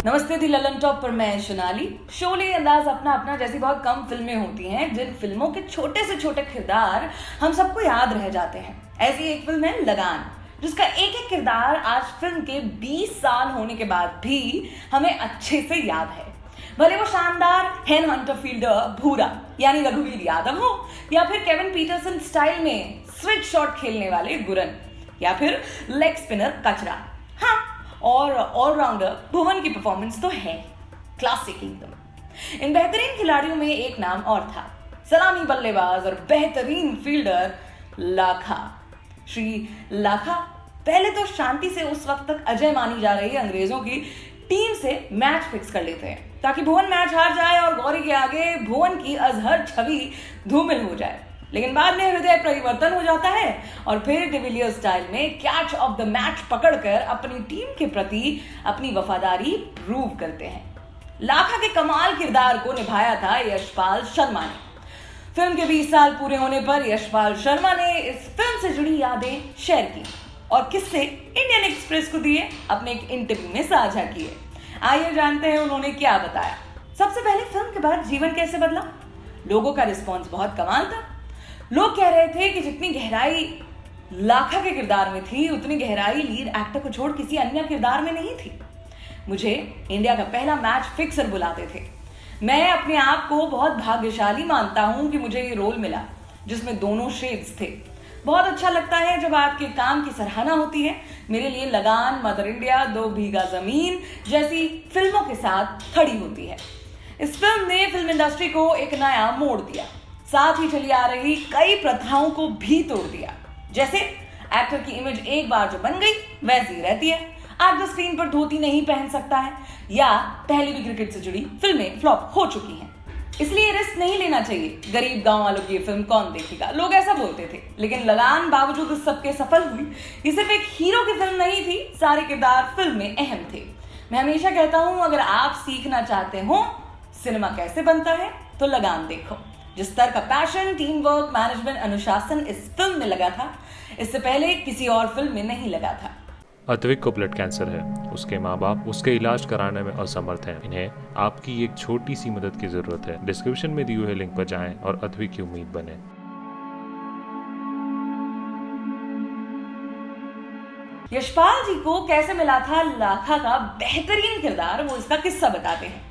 नमस्ते दी ललन टॉप पर मैं सोनाली। शोले अंदाज अपना अपना जैसी बहुत कम फिल्में होती हैं जिन फिल्मों के छोटे से छोटे किरदार हम सबको याद रह जाते हैं। ऐसी एक फिल्म है लगान, जिसका एक एक किरदार आज फिल्म के 20 साल होने के बाद भी हमें अच्छे से याद है। भले वो शानदार हेन हंटर फील्डर भूरा यानी रघुवीर यादव हो, या फिर केविन पीटरसन स्टाइल में स्विच शॉट खेलने वाले गुरन, या फिर लेग स्पिनर कचरा। हाँ, और ऑलराउंडर भुवन की परफॉर्मेंस तो है क्लासिक एकदम। इन बेहतरीन खिलाड़ियों में एक नाम और था, सलामी बल्लेबाज और बेहतरीन फील्डर लाखा। श्री लाखा पहले तो शांति से उस वक्त तक अजय मानी जा रही अंग्रेजों की टीम से मैच फिक्स कर लेते हैं ताकि भुवन मैच हार जाए और गौरी के आगे भुवन की अजहर छवि धूमिल हो जाए। लेकिन बाद में हृदय परिवर्तन हो जाता है और फिर डिविलियर्स स्टाइल में कैच ऑफ द मैच पकड़कर अपनी टीम के प्रति अपनी वफादारी प्रूव करते हैं। लाखा के कमाल किरदार को निभाया था यशपाल शर्मा ने। फिल्म के 20 साल पूरे होने पर यशपाल शर्मा ने इस फिल्म से जुड़ी यादें शेयर की और किस्से इंडियन एक्सप्रेस को दिए, अपने एक इंटरव्यू में साझा किए। आइए जानते हैं उन्होंने क्या बताया। सबसे पहले फिल्म के बाद जीवन कैसे बदला। लोगों का रिस्पॉन्स बहुत कमाल था। लोग कह रहे थे कि जितनी गहराई लाखा के किरदार में थी उतनी गहराई लीड एक्टर को छोड़ किसी अन्य किरदार में नहीं थी। मुझे इंडिया का पहला मैच फिक्सर बुलाते थे। मैं अपने आप को बहुत भाग्यशाली मानता हूं कि मुझे ये रोल मिला जिसमें दोनों शेड्स थे। बहुत अच्छा लगता है जब आपके काम की सराहना होती है। मेरे लिए लगान, मदर इंडिया, 2 बीघा जमीन जैसी फिल्मों के साथ खड़ी होती है। इस फिल्म ने फिल्म इंडस्ट्री को एक नया मोड़ दिया, साथ ही चली आ रही कई प्रथाओं को भी तोड़ दिया। जैसे एक्टर की इमेज एक बार जो बन गई वैसी रहती है। एक्टर स्क्रीन पर धोती नहीं पहन सकता है, या पहले भी क्रिकेट से जुड़ी फिल्में फ्लॉप हो चुकी हैं, इसलिए रिस्क नहीं लेना चाहिए। गरीब गांव वालों की ये फिल्म कौन देखेगा, लोग ऐसा बोलते थे। लेकिन लगान बावजूद उस सबके सफल हुई। ये सिर्फ एक हीरो की फिल्म नहीं थी, सारे किरदार फिल्म में अहम थे। मैं हमेशा कहता हूं, अगर आप सीखना चाहते हो सिनेमा कैसे बनता है तो लगान देखो। जिस तरह का पैशन, टीम वर्क, मैनेजमेंट, अनुशासन इस फिल्म में लगा था, इससे पहले किसी और फिल्म में नहीं लगा था। अद्विक को ब्लड कैंसर है। उसके माँ बाप उसके इलाज कराने में असमर्थ हैं। इन्हें आपकी एक छोटी सी मदद की जरूरत है। डिस्क्रिप्शन में दिए हुए लिंक पर जाएं और अद्विक की उम्मीद बने। यशपाल जी को कैसे मिला था लाखा का बेहतरीन किरदार, वो इसका किस्सा बताते हैं।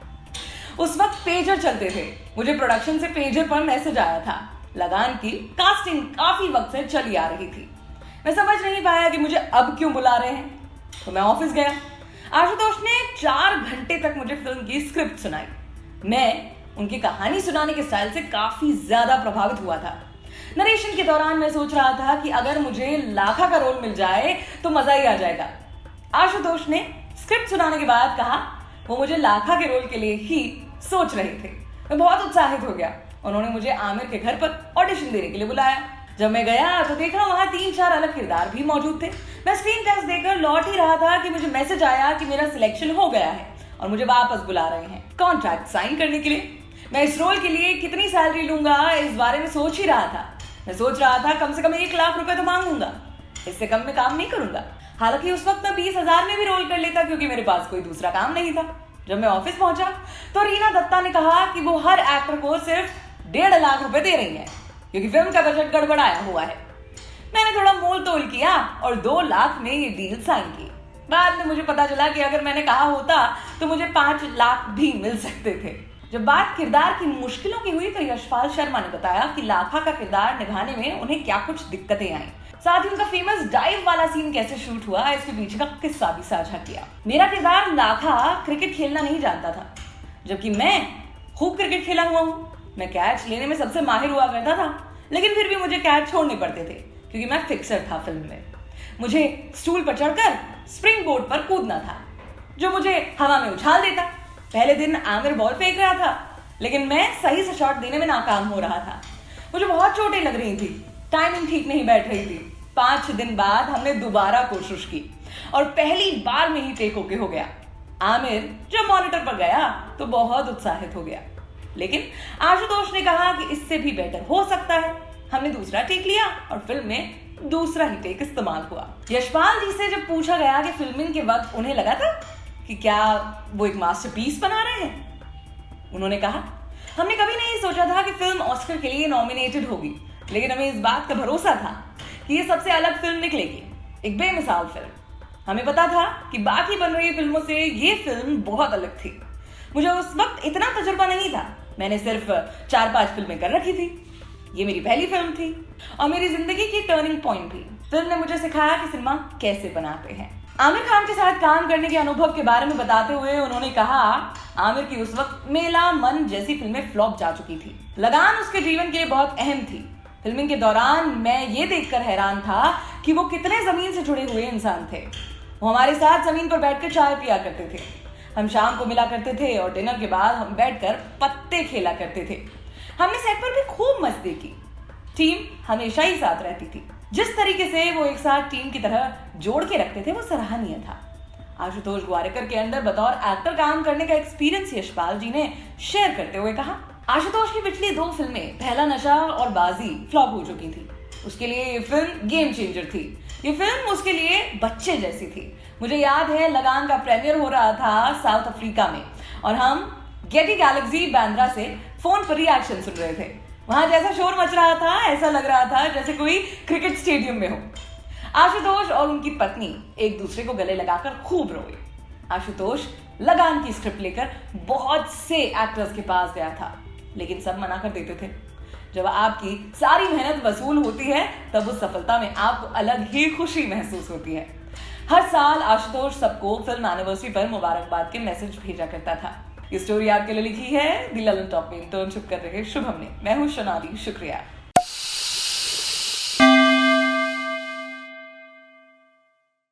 उस वक्त पेजर चलते थे। मुझे प्रोडक्शन से पेजर पर मैसेज आया था। लगान की कास्टिंग काफी वक्त से चली आ रही थी। मैं समझ नहीं पाया कि मुझे अब क्यों बुला रहे हैं, तो मैं ऑफिस गया। आशुतोष ने 4 घंटे तक मुझे फिल्म की स्क्रिप्ट सुनाई। मैं उनकी कहानी सुनाने के स्टाइल से काफी ज्यादा प्रभावित हुआ था। नरेशन के दौरान मैं सोच रहा था कि अगर मुझे लाखा का रोल मिल जाए तो मजा ही आ जाएगा। आशुतोष ने स्क्रिप्ट सुनाने के बाद कहा वो मुझे लाखा के रोल के लिए ही सोच रहे थे। मैं बहुत उत्साहित हो गया। उन्होंने मुझे आमिर के घर पर ऑडिशन देने के लिए बुलाया। जब मैं गया तो देखा वहां 3-4 अलग किरदार भी मौजूद थे। मैं स्क्रीन टेस्ट देकर लौट ही रहा था कि मुझे मैसेज आया कि मेरा सिलेक्शन हो गया है और मुझे वापस बुला रहे हैं कॉन्ट्रैक्ट साइन करने के लिए। मैं इस रोल के लिए कितनी सैलरी लूंगा इस बारे में सोच ही रहा था। मैं सोच रहा था कम से कम 1 लाख रुपए तो मांगूंगा, इससे कम में काम नहीं करूंगा। हालांकि उस वक्त मैं 20,000 में भी रोल कर लेता क्योंकि मेरे पास कोई दूसरा काम नहीं था। जब मैं ऑफिस पहुंचा तो रीना दत्ता ने कहा कि वो हर एक्टर को सिर्फ 1.5 लाख रुपए दे रही है क्योंकि फिल्म का बजट गड़बड़ाया हुआ है। मैंने थोड़ा मोल तोल किया और 2 लाख में ये डील साइन की। बाद में मुझे पता चला कि अगर मैंने कहा होता तो मुझे 5 लाख भी मिल सकते थे। जब बात किरदार की मुश्किलों की हुई तो यशपाल शर्मा ने बताया कि लाखा का किरदार निभाने में उन्हें क्या कुछ दिक्कतें आई। साथ ही उनका फेमस डाइव वाला सीन कैसे शूट हुआ, इसके पीछे का किस्सा भी साझा किया। मेरा किरदार लाखा क्रिकेट खेलना नहीं जानता था, जबकि मैं खूब क्रिकेट खेला हुआ हूँ। मैं कैच लेने में सबसे माहिर हुआ करता था, लेकिन फिर भी मुझे कैच छोड़ने पड़ते थे क्योंकि मैं फिक्सर था फिल्म में। मुझे स्टूल पर चढ़कर स्प्रिंग बोर्ड पर कूदना था जो मुझे हवा में उछाल देता। पहले दिन आमिर बॉल फेंक रहा था, लेकिन मैं सही से शॉट देने में नाकाम हो रहा था। मुझे बहुत चोटें लग रही थी, टाइमिंग ठीक नहीं बैठ रही थी। 5 दिन बाद हमने दोबारा कोशिश की और पहली बार में ही टेक ओके हो गया। आमिर जब मॉनिटर पर गया तो बहुत उत्साहित हो गया, लेकिन आशुतोष ने कहा कि इससे भी बेटर हो सकता है। हमने दूसरा टेक लिया और फिल्म में दूसरा ही टेक इस्तेमाल हुआ। यशपाल जी से जब पूछा गया कि फिल्मिंग के वक्त उन्हें लगा था कि क्या वो एक मास्टरपीस बना रहे हैं। उन्होंने कहा, हमने कभी नहीं सोचा था कि फिल्म ऑस्कर के लिए नॉमिनेटेड होगी, लेकिन हमें इस बात का भरोसा था कि ये सबसे अलग फिल्म निकलेगी, एक बेमिसाल फिल्म। हमें पता था कि बाकी बन रही फिल्मों से ये फिल्म बहुत अलग थी। मुझे उस वक्त इतना तजुर्बा नहीं था, मैंने सिर्फ 4-5 फिल्में कर रखी थी। ये मेरी पहली फिल्म थी और मेरी जिंदगी की टर्निंग पॉइंट भी। फिल्म ने मुझे सिखाया कि सिनेमा कैसे बनाते हैं। आमिर खान के साथ काम करने के अनुभव के बारे में बताते हुए उन्होंने कहा, आमिर की उस वक्त मेला, मन जैसी फिल्में फ्लॉप जा चुकी थी। लगान उसके जीवन के लिए बहुत अहम थी। फिल्मिंग के दौरान मैं ये देखकर हैरान था कि वो कितने जमीन से जुड़े हुए इंसान थे। वो हमारे साथ जमीन पर बैठकर चाय पिया करते थे, हम शाम को मिला करते थे और डिनर के बाद हम बैठकर पत्ते खेला करते थे। हमने सेट पर भी खूब मस्ती की। टीम हमेशा ही साथ रहती थी। जिस तरीके से वो एक साथ टीम की तरह जोड़ के रखते थे वो सराहनीय था। आशुतोष गोवारिकर के अंदर बतौर एक्टर काम करने का एक्सपीरियंस यशपाल जी ने शेयर करते हुए कहा, आशुतोष की पिछली 2 फिल्में पहला नशा और बाजी फ्लॉप हो चुकी थी। उसके लिए ये फिल्म गेम चेंजर थी। ये फिल्म उसके लिए बच्चे जैसी थी। मुझे याद है लगान का प्रीमियर हो रहा था साउथ अफ्रीका में और हम गेटी गैलेक्सी बांद्रा से फोन पर रिएक्शन सुन रहे थे। वहां जैसा शोर मच रहा था ऐसा लग रहा था जैसे कोई क्रिकेट स्टेडियम में हो। आशुतोष और उनकी पत्नी एक दूसरे को गले लगाकर खूब रोए। आशुतोष लगान की स्क्रिप्ट लेकर बहुत से एक्टर्स के पास गया था, लेकिन सब मना कर देते थे। जब आपकी सारी मेहनत वसूल होती है तब उस सफलता में आपको अलग ही खुशी महसूस होती है। हर साल आशुतोष सबको फिल्म एनिवर्सरी पर मुबारकबाद के मैसेज भेजा करता था। ये स्टोरी आपके लिए लिखी है दी ललन टॉप में इंटर्नशिप कर रहे शुभम ने। मैं हूं सोनाली, शुक्रिया।